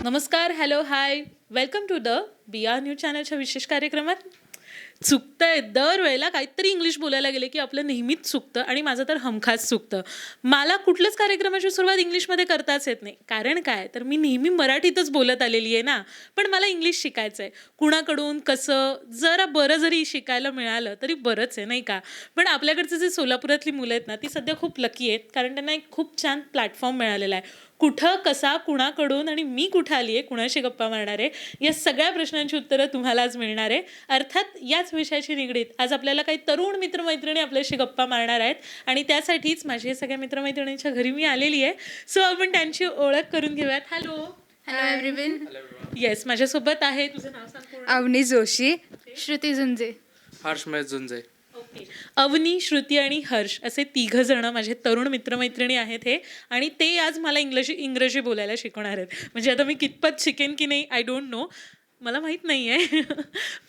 नमस्कार, hello, hi. Welcome to the बिया news चॅनलच्या विशेष कार्यक्रमात. चुकतंय, दरवेळेला काहीतरी इंग्लिश बोलायला गेले की आपलं नेहमीच चुकतं आणि माझं तर हमखास चुकतं. मला कुठल्याच कार्यक्रमाची सुरुवात इंग्लिशमध्ये करताच येत नाही. कारण काय, तर मी नेहमी मराठीतच बोलत आलेली आहे ना. पण मला इंग्लिश शिकायचं आहे. कुणाकडून, कसं, जरा बरं जरी शिकायला मिळालं तरी बरंच आहे, नाही का? पण आपल्याकडचे जे सोलापुरातली मुलं आहेत ना, ती सध्या खूप लकी आहेत. कारण त्यांना एक खूप छान प्लॅटफॉर्म मिळालेला आहे. कुठं, कसा, कुणाकडून आणि मी कुठं आली आहे, कुणाशी गप्पा मारणार आहे, या सगळ्या प्रश्नांची उत्तरं तुम्हाला आज मिळणार आहे. अर्थात याच विषयाशी निगडीत आज आपल्याला काही तरुण मित्रमैत्रिणी आपल्याशी गप्पा मारणार आहेत आणि त्यासाठीच माझ्या हे सगळ्या मित्रमैत्रिणींच्या घरी मी आलेली आहे. सो आपण त्यांची ओळख करून घेऊयात. हॅलो. Hello everyone. येस, माझ्यासोबत आहे. तुझं नाव सांग पूर्ण. अवनी जोशी. श्रुती झुंजे. हर्ष महेश झुंजे. ओके. अवनी, श्रुती आणि हर्ष असे 3 जण माझे तरुण मित्रमैत्रिणी आहेत हे. आणि ते आज मला इंग्रजी बोलायला शिकवणार आहेत. म्हणजे आता मी कितपत शिकेन की नाही, आय डोंट नो, मला माहीत नाही आहे.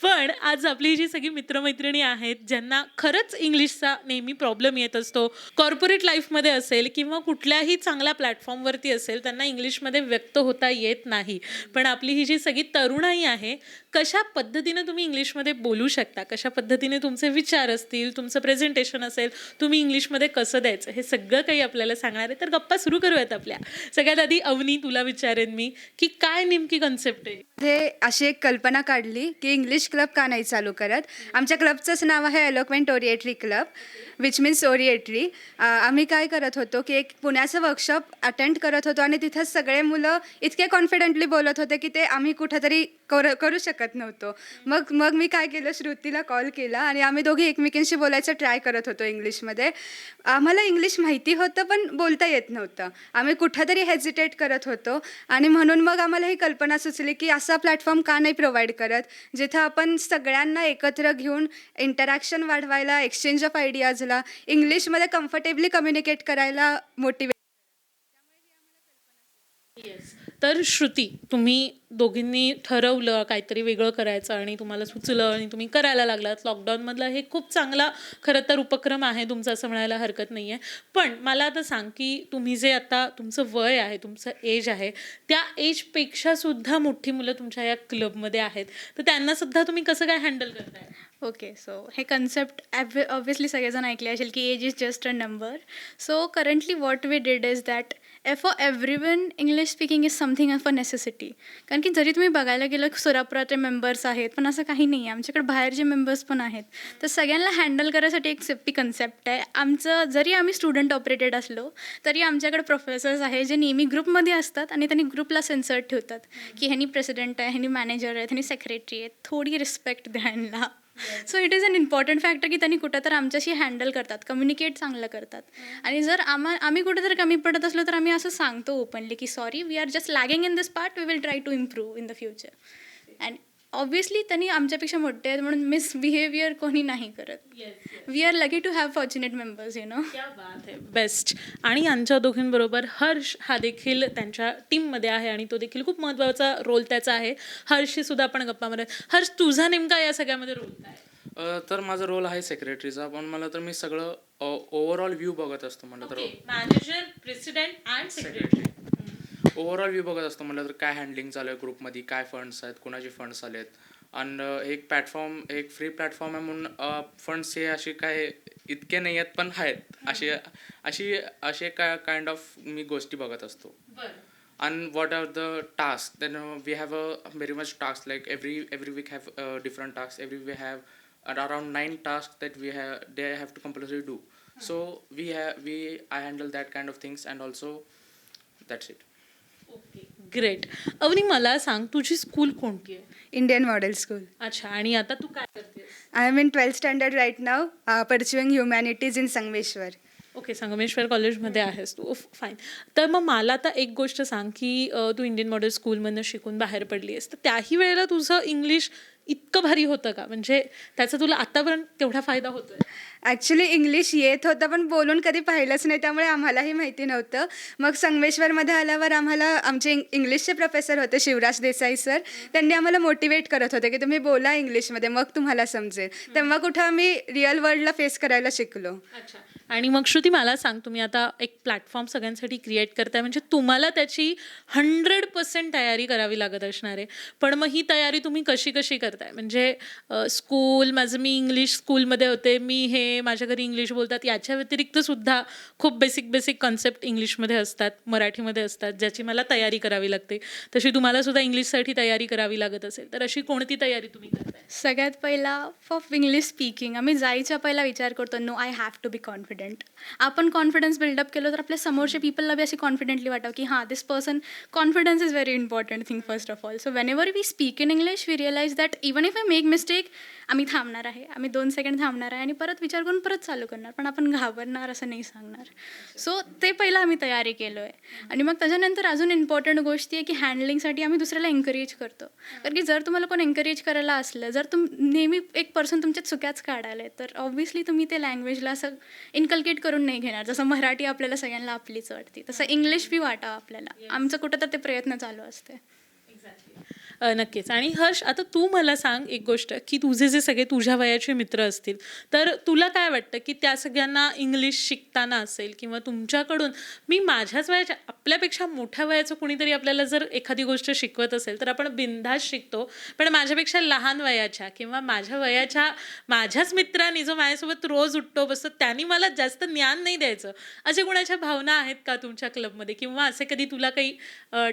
पण आज आपली जी सगळी मित्रमैत्रिणी आहेत ज्यांना खरंच इंग्लिशचा नेहमी प्रॉब्लेम येत असतो, कॉर्पोरेट लाईफमध्ये असेल किंवा कुठल्याही चांगल्या प्लॅटफॉर्मवरती असेल, त्यांना इंग्लिशमध्ये व्यक्त होता येत नाही. पण आपली ही जी सगळी तरुणाई आहे, कशा पद्धतीने तुम्ही इंग्लिशमध्ये बोलू शकता, कशा पद्धतीने तुमचे विचार असतील, तुमचं प्रेझेंटेशन असेल, तुम्ही इंग्लिशमध्ये कसं द्यायचं, हे सगळं काही आपल्याला सांगणार आहे. तर गप्पा सुरू करूयात आपल्या. सगळ्यात आधी अवनी, तुला विचारेन मी की काय नेमकी कन्सेप्ट आहे? हे अशी एक कल्पना काढली की इंग्लिश क्लब का नाही चालू करत. आमच्या क्लबचंच नाव आहे एलोक्वेंट ओरिएटरी क्लब, विच मीन्स ओरिएटरी. आम्ही काय करत होतो की एक पुण्याचं वर्कशॉप अटेंड करत होतो आणि तिथं सगळे मुलं इतके कॉन्फिडेंटली बोलत होते की ते आम्ही कुठंतरी करू शकत नव्हतो. मग मी काय केलं, श्रुतीला कॉल केला आणि आम्ही दोघी एकमेकींशी बोलायचं ट्राय करत होतो इंग्लिशमध्ये. आम्हाला इंग्लिश माहिती होतं पण बोलता येत नव्हतं. आम्ही कुठंतरी हेजिटेट करत होतो आणि म्हणून मग आम्हाला ही कल्पना सुचली की असा प्लॅटफॉर्म का नाही प्रोव्हाइड करत, जिथं आपण सगळ्यांना एकत्र घेऊन इंटरॅक्शन वाढवायला, एक्सचेंज ऑफ आयडियाजला, इंग्लिशमध्ये कम्फर्टेबली कम्युनिकेट करायला मोटिवेट. येस. तर श्रुती, तुम्ही दोघींनी ठरवलं काहीतरी वेगळं करायचं आणि तुम्हाला सुचलं आणि तुम्ही करायला लागलात. लॉकडाऊनमधला हे खूप चांगला खरं तर उपक्रम आहे तुमचं, असं म्हणायला हरकत नाही आहे. पण मला आता सांग की तुम्ही जे आता तुमचं वय आहे, तुमचं एज आहे, त्या एजपेक्षा सुद्धा मोठी मुलं तुमच्या या क्लबमध्ये आहेत, तर त्यांना सुद्धा तुम्ही कसं काय हँडल करताय? ओके, सो हे कन्सेप्ट ऑब्वियसली सगळेजण ऐकले असेल की age is just a number. So currently what we did is that for everyone English speaking is something of a necessity. कारण की जरी तुम्ही बघायला गेलं सोलापुराचे मेंबर्स आहेत, पण असं काही नाही आहे. आमच्याकडे बाहेर जे मेंबर्स पण आहेत, तर सगळ्यांना हँडल करायसाठी एक सेफ्टी कन्सेप्ट आहे. आमचं जरी आम्ही स्टुडंट ऑपरेटेड असलो तरी आमच्याकडे प्रोफेसर्स आहे जे नेहमी ग्रुपमध्ये असतात आणि त्यांनी ग्रुपला सेन्सर ठेवतात की ह्यांनी प्रेसिडेंट आहे, ह्यांनी मॅनेजर आहेत, ह्यांनी सेक्रेटरी आहेत, थोडी रिस्पेक्ट द्या ह्यांना. So it is an important factor की त्यांनी कुठं तर आमच्याशी हँडल करतात, कम्युनिकेट चांगलं करतात. आणि जर आम्ही कुठेतरी कमी पडत असलो तर आम्ही असं सांगतो ओपनली की sorry, we are just lagging in this part, we will try to improve in the future. And obviously त्यांनी आमच्यापेक्षा मोठे आहेत म्हणून मिसबिहेवियर कोणी नाही करत. We are lucky to have fortunate members, you know. क्या बात आहे, बेस्ट. आणि यांच्या दोघींबरोबर हर्ष हा देखील त्यांच्या टीममध्ये आहे आणि तो देखील खूप महत्त्वाचा रोल त्याचा आहे. हर्षशी सुद्धा आपण गप्पा मारत. हर्ष, तुझा नेमका या सगळ्यामध्ये रोल काय? तर माझा रोल आहे सेक्रेटरीचा, पण मला तर मी सगळं ओव्हरऑल व्ह्यू बघत असतो. म्हणलं तर manager, president and secretary. Overall view बघत असतो. म्हणलं तर काय हँडलिंग चालू आहे ग्रुपमध्ये, काय फंड्स आहेत, कोणाचे फंड्स आले आहेत. आणि एक प्लॅटफॉर्म, एक फ्री प्लॅटफॉर्म आहे म्हणून फंड्स हे असे काय इतके नाही आहेत, पण आहेत असे काइंड ऑफ मी गोष्टी बघत असतो. And what are the tasks? Then we have a very much tasks, like every week have different tasks. Every week we have around 9 tasks that they have to compulsory do. So I handle that kind of things, and also that's it. Okay, great. Avani, मला सांग, तुझी school कोणती आहे? Indian model school. अच्छा, आणि आता तू काय करतेस? I am in 12th standard right now, pursuing humanities in Sangameshwar. Okay, Sangameshwar कॉलेजमध्ये आहेस तू. फाईन. तर मग मला आता एक गोष्ट सांग की तू इंडियन मॉडेल स्कूलमधनं शिकून बाहेर पडली आहेस, तर त्याही वेळेला तुझं इंग्लिश इतकं भारी होतं का? म्हणजे त्याचा तुला आतापर्यंत तेवढा फायदा होतोय? ॲक्च्युली इंग्लिश येत होतं पण बोलून कधी पाहिलंच नाही, त्यामुळे आम्हालाही माहिती नव्हतं. मग संगमेश्वरमध्ये आल्यावर आम्हाला आमचे इंग्लिशचे प्रोफेसर होते, शिवराज देसाई सर. त्यांनी आम्हाला मोटिवेट करत होते की तुम्ही बोला इंग्लिशमध्ये, मग तुम्हाला समजेल. तेव्हा कुठं आम्ही रिअल वर्ल्डला फेस करायला शिकलो. अच्छा, आणि मग श्रुती मला सांग, तुम्ही आता एक प्लॅटफॉर्म सगळ्यांसाठी क्रिएट करताय म्हणजे तुम्हाला त्याची 100% तयारी करावी लागत असणार आहे. पण मग ही तयारी तुम्ही कशी कशी करताय? म्हणजे स्कूल, मी इंग्लिश स्कूलमध्ये होते, मी हे माझ्या घरी इंग्लिश बोलतात, याच्या व्यतिरिक्त सुद्धा खूप बेसिक कॉन्सेप्ट इंग्लिशमध्ये असतात, मराठीमध्ये असतात, ज्याची मला तयारी करावी लागते. तशी तुम्हाला सुद्धा इंग्लिशसाठी तयारी करावी लागत असेल, तर अशी कोणती तयारी तुम्ही करताय? सगळ्यात पहिला फॉर इंग्लिश स्पीकिंग आम्ही जायच्या पहिला विचार करतो no I have to be confident. आपण कॉन्फिडन्स बिल्डअप केलं तर आपल्या समोरच्या पीपलला बी अशी कॉन्फिडेंटली वाटावं की हां this person confidence is very important thing first of all. So whenever we speak in English we realise that even if I make mistake आम्ही थांबणार आहे, आम्ही 2 सेकंड थांबणार आहे आणि परत विचार करून परत चालू करणार, पण आपण घाबरणार असं नाही सांगणार. सो ते पहिलं आम्ही तयारी केलो आहे. आणि मग त्याच्यानंतर अजून इम्पॉर्टंट गोष्टी आहे की हँडलिंगसाठी आम्ही दुसऱ्याला एन्करेज करतो. कारण की जर तुम्हाला कोण एन्करेज करायला असलं, जर नेहमी एक पर्सन तुमच्या चुक्याच काढायला आहे, तर ऑब्व्हियसली तुम्ही ते लँग्वेजला असं इन्कल्केट करून नाही घेणार. जसं मराठी आपल्याला सगळ्यांना आपलीच वाटते, तसं इंग्लिश बी वाटावं आपल्याला. आमचं कुठं तर ते प्रयत्न चालू असते. नक्कीच. आणि हर्ष, आता तू मला सांग एक गोष्ट, की तुझे जे सगळे तुझ्या वयाचे मित्र असतील, तर तुला काय वाटतं की त्या सगळ्यांना इंग्लिश शिकताना असेल किंवा तुमच्याकडून, मी माझ्याच वयाच्या, आपल्यापेक्षा मोठ्या वयाचं कुणीतरी आपल्याला जर एखादी गोष्ट शिकवत असेल तर आपण बिनधास्त शिकतो. पण माझ्यापेक्षा लहान वयाच्या किंवा माझ्या वयाच्या माझ्याच मित्रांनी जो माझ्यासोबत रोज उठतो बसतो, त्यांनी मला जास्त ज्ञान नाही द्यायचं, अशा कोणाच्या भावना आहेत का तुमच्या क्लबमध्ये? किंवा असे कधी तुला काही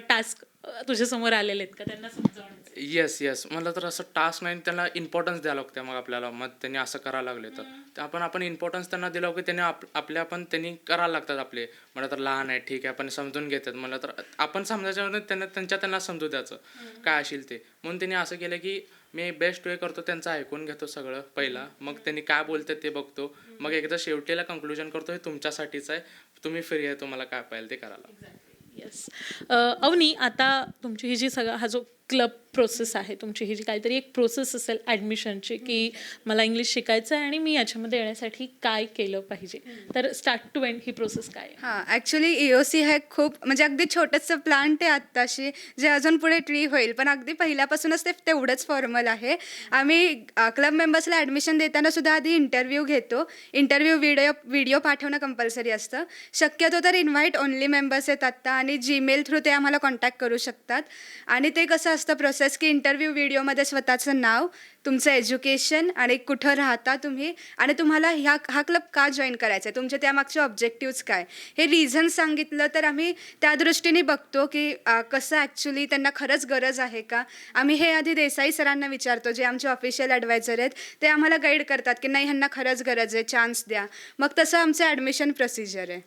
टास्क तुझ्यासमोर आलेले आहेत का त्यांना समजावण्याचे? येस मला तर असं टास्क नाही, त्यांना इम्पॉर्टन्स द्यावं लागतं. मग आपल्याला मग त्यांनी असं करायला लागले तर आपण इम्पॉर्टन्स त्यांना दिलं की त्यांनी आपल्या पण त्यांनी करायला लागतात. आपले मला तर लहान आहे ठीक आहे, पण समजून घेतात. मला तर आपण समजायच्या त्यांना समजू द्यायचं काय असेल ते. म्हणून त्यांनी असं केलं की मी बेस्ट वे करतो, त्यांचं ऐकून घेतो सगळं पहिला, मग त्यांनी काय बोलतात ते बघतो, मग एकदा शेवटीला कंक्लुजन करतो हे तुमच्यासाठीच आहे, तुम्ही फ्री आहे, तुम्हाला काय पाहिजे ते करायला. येस. अवनी, आता तुमची ही जी हा जो क्लब प्रोसेस आहे, तुमची ही जी काहीतरी एक प्रोसेस असेल ॲडमिशनची, की मला इंग्लिश शिकायचं आहे आणि मी याच्यामध्ये येण्यासाठी काय केलं पाहिजे, तर स्टार्ट टू एंड ही प्रोसेस काय आहे? हां, ॲक्च्युली EOC हे खूप म्हणजे अगदी छोटंसं प्लांट आहे आत्ताशी, जे अजून पुढे ट्री होईल, पण अगदी पहिल्यापासूनच ते तेवढंच फॉर्मल आहे. आम्ही क्लब मेंबर्सला ॲडमिशन देताना सुद्धा आधी इंटरव्ह्यू घेतो. इंटरव्ह्यू व्हिडिओ पाठवणं कंपल्सरी असतं. शक्यतो तर इन्व्हाइट ओनली मेंबर्स आहेत आत्ता, आणि जीमेल थ्रू ते आम्हाला कॉन्टॅक्ट करू शकतात. आणि ते कसं असतं प्रोसेस की इंटरव्ह्यू व्हिडिओमध्ये स्वतःचं नाव, तुमचं एज्युकेशन आणि कुठं राहता तुम्ही, आणि तुम्हाला हा क्लब का जॉईन करायचा आहे, तुमचे त्यामागचे ऑब्जेक्टिव्स काय, हे रिझन सांगितलं तर आम्ही त्या दृष्टीने बघतो की कसं ॲक्च्युली त्यांना खरंच गरज आहे का. आम्ही हे आधी देसाई सरांना विचारतो, जे आमचे ऑफिशियल ॲडवायझर आहेत. ते आम्हाला गाईड करतात की नाही, ह्यांना खरंच गरज आहे, चान्स द्या. मग तसं आमचं ॲडमिशन प्रोसिजर आहे.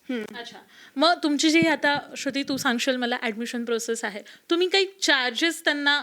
अच्छा. मग तुमची जी आता श्रुती तू सांगशील मला ॲडमिशन प्रोसेस आहे, तुम्ही काही चार्जेस त्यांना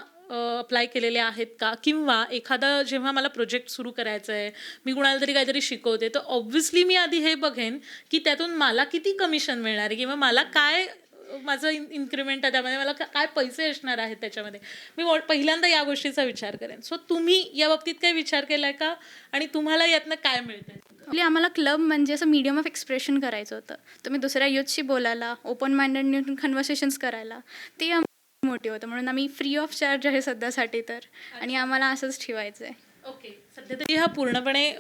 अप्लाय केलेले आहेत का? किंवा एखादा जेव्हा मला प्रोजेक्ट सुरू करायचा आहे, मी कुणाला तरी काहीतरी शिकवते, तर ऑब्व्हियसली मी आधी हे बघेन की त्यातून मला किती कमिशन मिळणार आहे किंवा मला काय माझं इन्क्रिमेंट आहे, त्यामध्ये मला काय पैसे असणार आहेत त्याच्यामध्ये. मी पहिल्यांदा या गोष्टीचा विचार करेन. सो तुम्ही या बाबतीत काही विचार केला आहे का, आणि तुम्हाला यातनं काय मिळतं? आम्हाला क्लब म्हणजे असं मीडियम ऑफ एक्सप्रेशन करायचं होतं. तुम्ही दुसऱ्या युथशी बोलायला, ओपन माइंडेड कन्व्हर्सेशन्स करायला, ते मोठी होतं. म्हणून आम्ही फ्री ऑफ चार्ज आहे सध्यासाठी तर, आणि आम्हाला असंच ठेवायचं आहे. ओके. सध्या तरी हा पूर्णपणे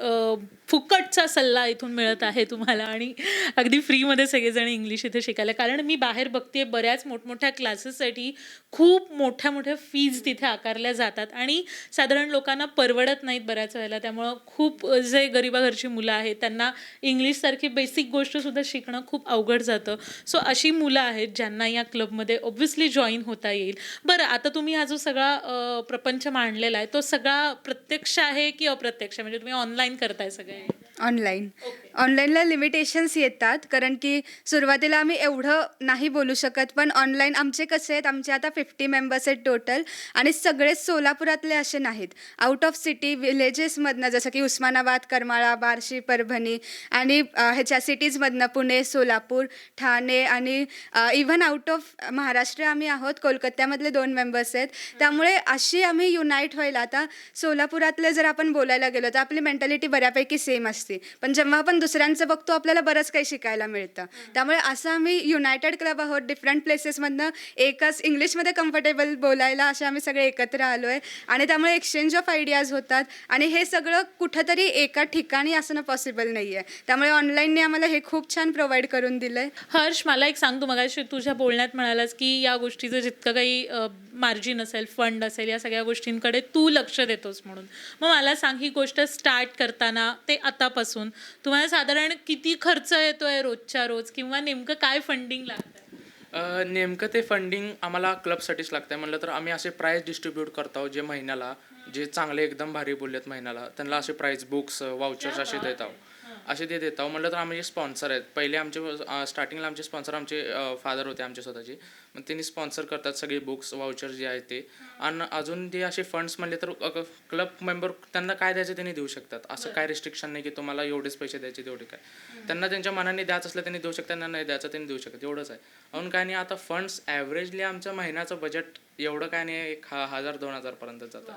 फुकटचा सल्ला इथून मिळत आहे तुम्हाला, आणि अगदी फ्रीमध्ये सगळेजण इंग्लिश इथे शिकायला. कारण मी बाहेर बघते बऱ्याच मोठमोठ्या क्लासेससाठी खूप मोठ्या फीज तिथे आकारल्या जातात आणि साधारण लोकांना परवडत नाहीत बऱ्याच वेळेला. त्यामुळं खूप जे गरिबाघरची मुलं आहेत त्यांना इंग्लिशसारखी बेसिक गोष्टसुद्धा शिकणं खूप अवघड जातं. सो अशी मुलं आहेत ज्यांना या क्लबमध्ये ऑब्व्हियसली जॉईन होता येईल. बरं, आता तुम्ही हा जो सगळा प्रपंच मांडलेला आहे, तो सगळा प्रत्यक्ष आहे की अप्रत्यक्ष, म्हणजे तुम्ही ऑनलाईन करताय सगळे? ऑनलाईनला लिमिटेशन्स येतात, कारण की सुरुवातीला आम्ही एवढं नाही बोलू शकत. पण ऑनलाईन आमचे कसे आहेत, आमचे आता 50 मेंबर्स आहेत टोटल, आणि सगळेच सोलापुरातले असे नाहीत. आउट ऑफ सिटी विलेजेसमधनं, जसं की उस्मानाबाद, करमाळा, बार्शी, परभणी, आणि ह्याच्या सिटीजमधनं पुणे, सोलापूर, ठाणे, आणि इव्हन आउट ऑफ महाराष्ट्र आम्ही आहोत. कोलकात्यामधले 2 मेंबर्स आहेत. त्यामुळे अशी आम्ही युनाईट व्हायला, आता सोलापुरातले जर आपण आपण बोलायला गेलो तर आपली मेंटॅलिटी बऱ्यापैकी सेम असते, पण जेव्हा आपण दुसऱ्यांचं बघतो आपल्याला बरंच काही शिकायला मिळतं. त्यामुळे असं आम्ही युनायटेड क्लब आहोत, डिफरंट प्लेसेसमधनं एकच इंग्लिशमध्ये कम्फर्टेबल बोलायला असे आम्ही सगळे एकत्र आलो आहे आणि त्यामुळे एक्सचेंज ऑफ आयडियाज होतात आणि हे सगळं कुठंतरी एका ठिकाणी असणं पॉसिबल नाही आहे. त्यामुळे ऑनलाईनने आम्हाला हे खूप छान प्रोव्हाइड करून दिलं आहे. हर्ष, मला एक सांग, तू मगाशी तुझ्या बोलण्यात म्हणालास की या गोष्टीचं जितकं काही मार्जिन असेल, फंड असेल, या सगळ्या गोष्टींकडे तू लक्ष देतोस म्हणून. मग मला सांग, ही गोष्ट स्टार्ट करताना ते आतापासून तुम्हाला साधारण किती खर्च येतोय रोजच्या रोज, किंवा नेमकं काय फंडिंग लागतं? नेमकं ते फंडिंग आम्हाला क्लबसाठीच लागतं आहे. म्हणलं तर आम्ही असे प्राईज डिस्ट्रीब्यूट करतो जे महिन्याला, जे चांगले एकदम भारी बोललेत महिन्याला, त्यांना असे प्राईज बुक्स वाउचर्स असे देत आहोत. असे ते देत आहोत. म्हणलं तर आम्ही जे स्पॉन्सर आहेत, पहिले आमचे स्टार्टिंगला आमचे स्पॉन्सर आमचे फादर होते आमचे स्वतःचे, मग त्यांनी स्पॉन्सर करतात सगळे बुक्स वाउचर जे आहेत ते. आणि अजून ते असे फंड्स म्हणले तर क्लब मेंबर त्यांना काय द्यायचं त्यांनी देऊ शकतात. असं काय रिस्ट्रिक्शन नाही की तुम्हाला एवढेच पैसे द्यायचे तेवढे काय. त्यांना त्यांच्या मनाने द्यायचं असलं त्यांनी देऊ शकतात, त्यांना नाही द्यायचं त्यांनी देऊ शकतात, एवढंच आहे. अजून काय नाही. आता फंड्स ॲव्हरेजली आमच्या महिन्याचं बजेट एवढं काय नाही, 1000-2000 पर्यंत जातं.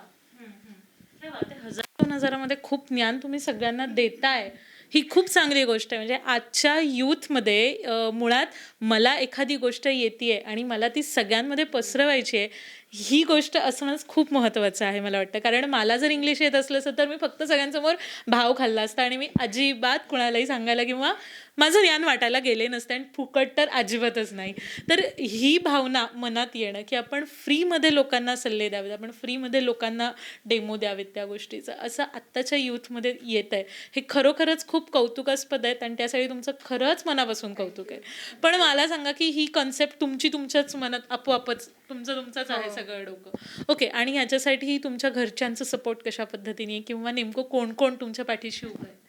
1000-2000मध्ये खूप ज्ञान तुम्ही सगळ्यांना देताय, ही खूप चांगली गोष्ट आहे. म्हणजे आजच्या यूथमध्ये मुळात मला एखादी गोष्ट येते आणि मला ती सगळ्यांमध्ये पसरवायची आहे, ही गोष्ट असणंच खूप महत्त्वाचं आहे मला वाटतं. कारण मला जर इंग्लिश येत असलं असतं तर मी फक्त सगळ्यांसमोर भाव खाल्ला असता आणि मी अजिबात कुणालाही सांगायला किंवा माझं ज्ञान वाटायला गेले नसते, आणि फुकट तर अजिबातच नाही. तर ही भावना मनात येणं की आपण फ्रीमध्ये लोकांना सल्ले द्यावेत, आपण फ्रीमध्ये लोकांना डेमो द्यावेत त्या गोष्टीचं, असं आत्ताच्या यूथमध्ये येत आहे. हे खरोखरच खूप कौतुकास्पद आहेत आणि त्यासाठी तुमचं खरंच मनापासून कौतुक आहे. पण मला सांगा की ही कॉन्सेप्ट तुमच्याच मनात आपोआपच तुमचंच आहे सगळं डोकं. ओके, आणि ह्याच्यासाठी तुमच्या घरच्यांचं सपोर्ट कशा पद्धतीने, किंवा नेमकं कोण कोण तुमच्या पाठीशी उभं आहे?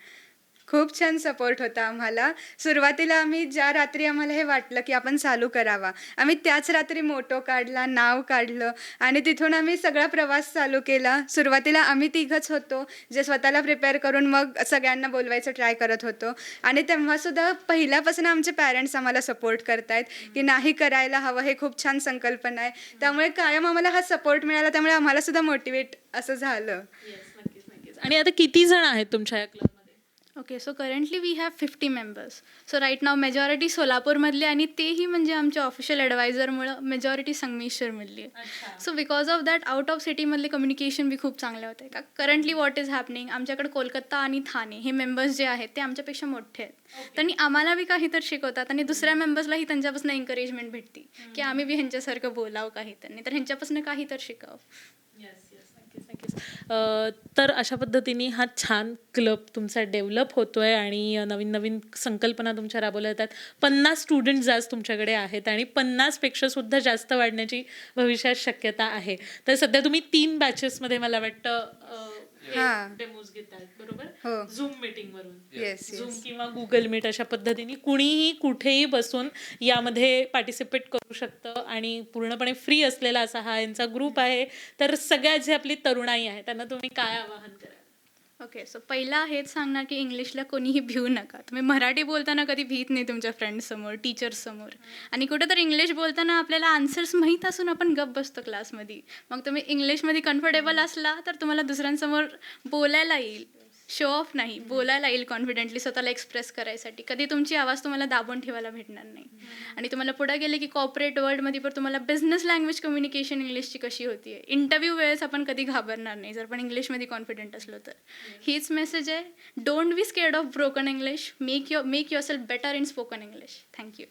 खूप छान सपोर्ट होता आम्हाला. सुरुवातीला आम्ही ज्या रात्री आम्हाला हे वाटलं की आपण चालू करावा, आम्ही त्याच रात्री मोटो काढला, नाव काढलं आणि तिथून आम्ही सगळा प्रवास चालू केला. सुरुवातीला आम्ही तिघंच होतो जे स्वतःला प्रिपेअर करून मग सगळ्यांना बोलवायचं ट्राय करत होतो. आणि तेव्हासुद्धा पहिल्यापासून आमचे पॅरेंट्स आम्हाला सपोर्ट करतायत की नाही, करायला हवं, हे खूप छान संकल्पना आहे. त्यामुळे कायम आम्हाला हा सपोर्ट मिळाला, त्यामुळे आम्हालासुद्धा मोटिवेट असं झालं. नक्कीच. आणि आता किती जण आहेत तुमच्या या क्लबमध्ये? Okay, so currently we have 50 members. So right now majority सोलापूरमधली, आणि तेही म्हणजे आमच्या ऑफिशियल ॲडवायझरमुळं मेजॉरिटी संगमेश्वरमधली आहे. So because of that out of सिटीमधले कम्युनिकेशन बी खूप चांगले होते. का करंटली व्हॉट इज हॅपनिंग, आमच्याकडे कोलकाता आणि ठाणे हे मेंबर्स जे आहेत ते आमच्यापेक्षा मोठे आहेत. त्यांनी आम्हाला बी काहीतरी शिकवतात आणि दुसऱ्या मेंबर्सलाही त्यांच्यापासून एन्करेजमेंट भेटते की आम्ही बी ह्यांच्यासारखं बोलावं काहीतरी, नाही तर ह्यांच्यापासून काहीतरी शिकावं. नक्कीच. तर अशा पद्धतीने हा छान क्लब तुमचा डेव्हलप होतोय आणि नवीन नवीन संकल्पना तुमच्या राबवल्या जातात. 50 स्टुडंट्स आज तुमच्याकडे आहेत आणि 50पेक्षा सुद्धा जास्त वाढण्याची भविष्यात शक्यता आहे. तर सध्या तुम्ही 3 बॅचेसमध्ये मला वाटतं डेमोज घेतायत, बरोबर? हो. झूम मीटिंग वरून, येस झूम किंवा गुगल मीट अशा पद्धतीने कुणीही कुठेही बसून यामध्ये पार्टिसिपेट करू शकतं आणि पूर्णपणे फ्री असलेला असा हा यांचा ग्रुप आहे. तर सगळ्यात जे आपली तरुणाई आहे त्यांना तुम्ही काय आवाहन कराल? ओके, सो पहिला हेच सांगणार की इंग्लिशला कोणीही भिऊ नका. तुम्ही मराठी बोलताना कधी भीत नाही तुमच्या फ्रेंड्ससमोर, टीचर्ससमोर. आणि कुठं तर इंग्लिश बोलताना आपल्याला आन्सर्स माहीत असून आपण गप्प बसतो क्लासमध्ये. मग तुम्ही इंग्लिशमध्ये कम्फर्टेबल असला तर तुम्हाला दुसऱ्यांसमोर बोलायला येईल, शो ऑफ नाही, बोलायला येईल कॉन्फिडेंटली, स्वतःला एक्सप्रेस करायसाठी. कधी तुमची आवाज तुम्हाला दाबून ठेवायला भेटणार नाही. आणि तुम्हाला पुढे गेले की कॉर्पोरेट वर्ल्डमध्ये पण तुम्हाला बिझनेस लँग्वेज कम्युनिकेशन इंग्लिशची कशी होती आहे, इंटरव्ह्यू वेळेस आपण कधी घाबरणार नाही जर पण इंग्लिशमध्ये कॉन्फिडंट असलो तर. हीच मेसेज आहे. Don't be scared of broken English, make your self better in spoken English. Thank you.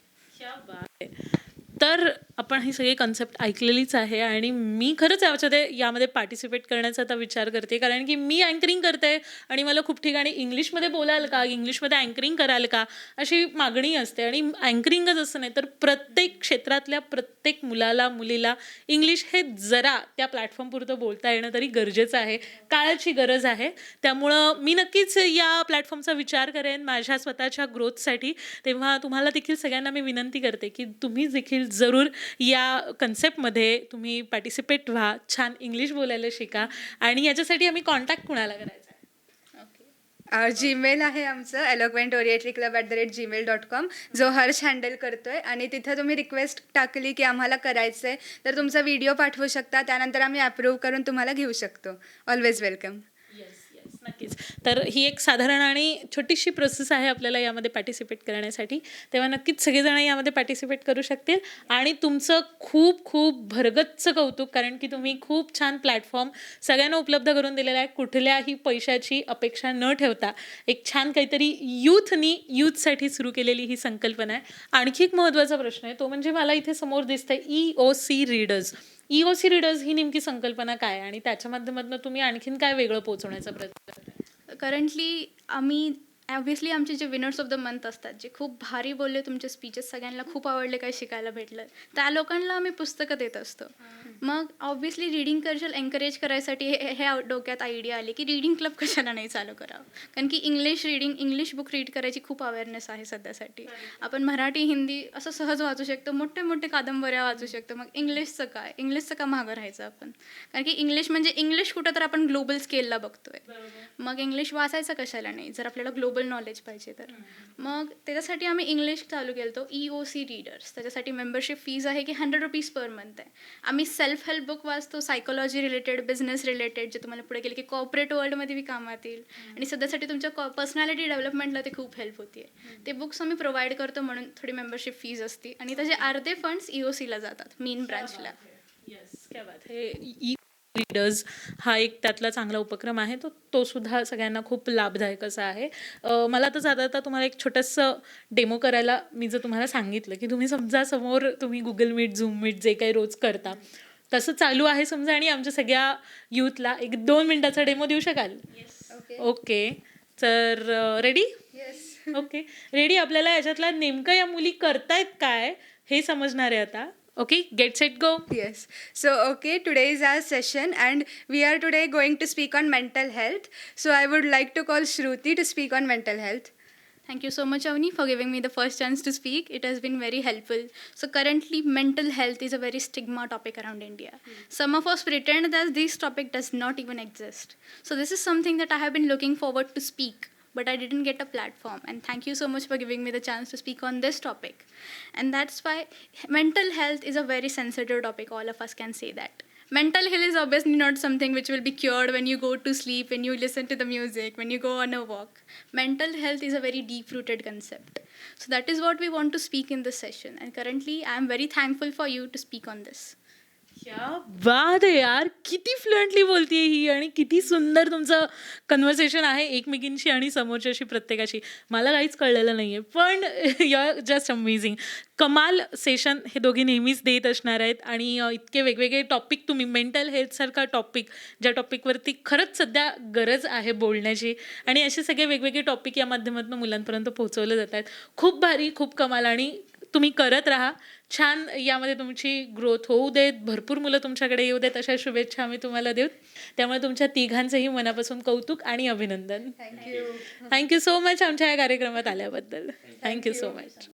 तर आपण ही सगळी कन्सेप्ट ऐकलेलीच आहे आणि मी खरंच यामध्ये पार्टिसिपेट करण्याचा आता विचार करते, कारण की मी अँकरिंग करते आणि मला खूप ठिकाणी इंग्लिशमध्ये बोलाल का, इंग्लिशमध्ये अँकरिंग कराल का अशी मागणी असते. आणि अँकरिंगच असं नाही तर प्रत्येक क्षेत्रातल्या प्रत्येक मुलाला मुलीला इंग्लिश हे जरा त्या प्लॅटफॉर्मपुरतं बोलता येणं तरी गरजेचं आहे, काळाची गरज आहे. त्यामुळं मी नक्कीच या प्लॅटफॉर्मचा विचार करेन माझ्या स्वतःच्या ग्रोथसाठी. तेव्हा तुम्हाला देखील सगळ्यांना मी विनंती करते की तुम्ही देखील जरूर या कन्सेप्टमध्ये तुम्ही पार्टिसिपेट व्हा, छान इंग्लिश बोलायला शिका. आणि याच्यासाठी आम्ही कॉन्टॅक्ट कुणाला करायचा आहे? जीमेल आहे आमचं eloquentoriatryclub@gmail.com, जो हर्ष हँडल करतोय. आणि तिथं तुम्ही रिक्वेस्ट टाकली की आम्हाला करायचं आहे तर तुमचा व्हिडिओ पाठवू शकता, त्यानंतर आम्ही अप्रूव्ह करून तुम्हाला घेऊ शकतो. Always welcome. नक्कीच. तर ही एक साधारण आणि छोटीशी प्रोसेस आहे आपल्याला यामध्ये पार्टिसिपेट करण्यासाठी. तेव्हा नक्कीच सगळेजण यामध्ये पार्टिसिपेट करू शकतील आणि तुमचं खूप खूप भरगच्च कौतुक, कारण की तुम्ही खूप छान प्लॅटफॉर्म सगळ्यांना उपलब्ध करून दिलेला आहे. कुठल्याही पैशाची अपेक्षा न ठेवता एक छान काहीतरी यूथसाठी सुरू केलेली ही संकल्पना आहे. आणखी एक महत्त्वाचा प्रश्न आहे, तो म्हणजे मला इथे समोर दिसतंय EOC रीडर्स. EOC रीडर्स ही नेमकी संकल्पना काय आणि त्याच्या माध्यमातून तुम्ही आणखीन काय वेगळं पोहोचवण्याचा प्रयत्न करताय? करंटली आम्ही ऑब्व्हियसली आमचे जे विनर्स ऑफ द मंथ असतात, जे खूप भारी बोलले, तुमचे स्पीचेस सगळ्यांना खूप आवडले, काही शिकायला भेटलं, त्या लोकांना आम्ही पुस्तकं देत असतो. मग ऑब्व्हियसली रीडिंग कल्चर एन्करेज करायसाठी हे डोक्यात आयडिया आली की रीडिंग क्लब कशाला नाही चालू करावं. कारण की इंग्लिश बुक रीड करायची खूप अवेअरनेस आहे सध्यासाठी. आपण मराठी, हिंदी असं सहज वाचू शकतो, मोठे मोठे कादंबऱ्या वाचू शकतो. मग इंग्लिशचं का मागं राहायचं आपण? कारण की इंग्लिश कुठं तर आपण ग्लोबल स्केलला बघतोय. मग इंग्लिश वाचायचं कशाला नाही, जर आपल्याला ग्लोबल नॉलेज पाहिजे तर. मग त्याच्यासाठी आम्ही इंग्लिश चालू केलं तो EOC रीडर्स. त्याच्यासाठी मेंबरशिप फीज आहे की ₹100 पर मंथ आहे. आम्ही सेल्फ हेल्प बुक वाचतो, सायकोलॉजी रिलेटेड, बिझनेस रिलेटेड, जे तुम्हाला पुढे गेले की कॉर्पोरेट वर्ल्डमध्ये बी कामात येईल आणि सध्यासाठी तुमच्या पर्सनॅलिटी डेव्हलपमेंटला ते खूप हेल्प होते. ते बुक्स आम्ही प्रोव्हाइड करतो, म्हणून थोडी मेंबरशिप फीज असते आणि त्याचे अर्धे फंड्स EOCला जातात, मेन ब्रांचला. येस, क्या बात है. रीडर्स हा एक त्यातला चांगला उपक्रम आहे, तो सुद्धा सगळ्यांना खूप लाभदायक असा आहे. मला तर साधारणतः तुम्हाला एक छोटंसं डेमो करायला मी जर तुम्हाला सांगितलं की तुम्ही समजा समोर तुम्ही गुगल मीट, झूम मीट जे काही रोज करता तसं चालू आहे समजा, आणि आमच्या सगळ्या यूथला एक 2 मिनिटाचा डेमो देऊ शकाल? ओके, तर रेडी? Okay, ready. आपल्याला याच्यातला नेमकं या मुली करतायत काय हे समजणार आहे आता. Okay, get set, go. Yes. So, okay, today is our session and we are today going to speak on mental health. So, I would like to call Shruti to speak on mental health. Thank you so much, Avni, for giving me the first chance to speak. It has been very helpful. So currently, mental health is a very stigma topic around India. Some of us pretend that this topic does not even exist. So this is something that I have been looking forward to speak, but I didn't get a platform. And thank you so much for giving me the chance to speak on this topic. And that's why mental health is a very sensitive topic. All of us can say that. Mental health is obviously not something which will be cured when you go to sleep, when you listen to the music, when you go on a walk. Mental health is a very deep-rooted concept. So that is what we want to speak in this session. And currently, I am very thankful for you to speak on this. क्या बात आहे यार, किती fluently बोलतीये ही आणि किती सुंदर तुमचं कन्व्हर्सेशन आहे एकमेकींशी आणि समोरच्याशी प्रत्येकाशी. मला काहीच कळलेलं नाही आहे, पण यू आर जस्ट अमेझिंग. कमाल सेशन हे दोघे नेहमीच देत असणार आहेत आणि इतके वेगवेगळे टॉपिक तुम्ही, मेंटल हेल्थसारखा टॉपिक ज्या टॉपिकवरती खरंच सध्या गरज आहे बोलण्याची, आणि असे सगळे वेगवेगळे टॉपिक या माध्यमातून मुलांपर्यंत पोहोचवले जात आहेत. खूप भारी, खूप कमाल, आणि तुम्ही करत राहा. छान यामध्ये तुमची ग्रोथ होऊ देत, भरपूर मुलं तुमच्याकडे येऊ देत, अशा शुभेच्छा आम्ही तुम्हाला देऊ. त्यामुळे तुमच्या तिघांचंही मनापासून कौतुक आणि अभिनंदन. थँक्यू सो मच आमच्या या कार्यक्रमात आल्याबद्दल. Thank you so much.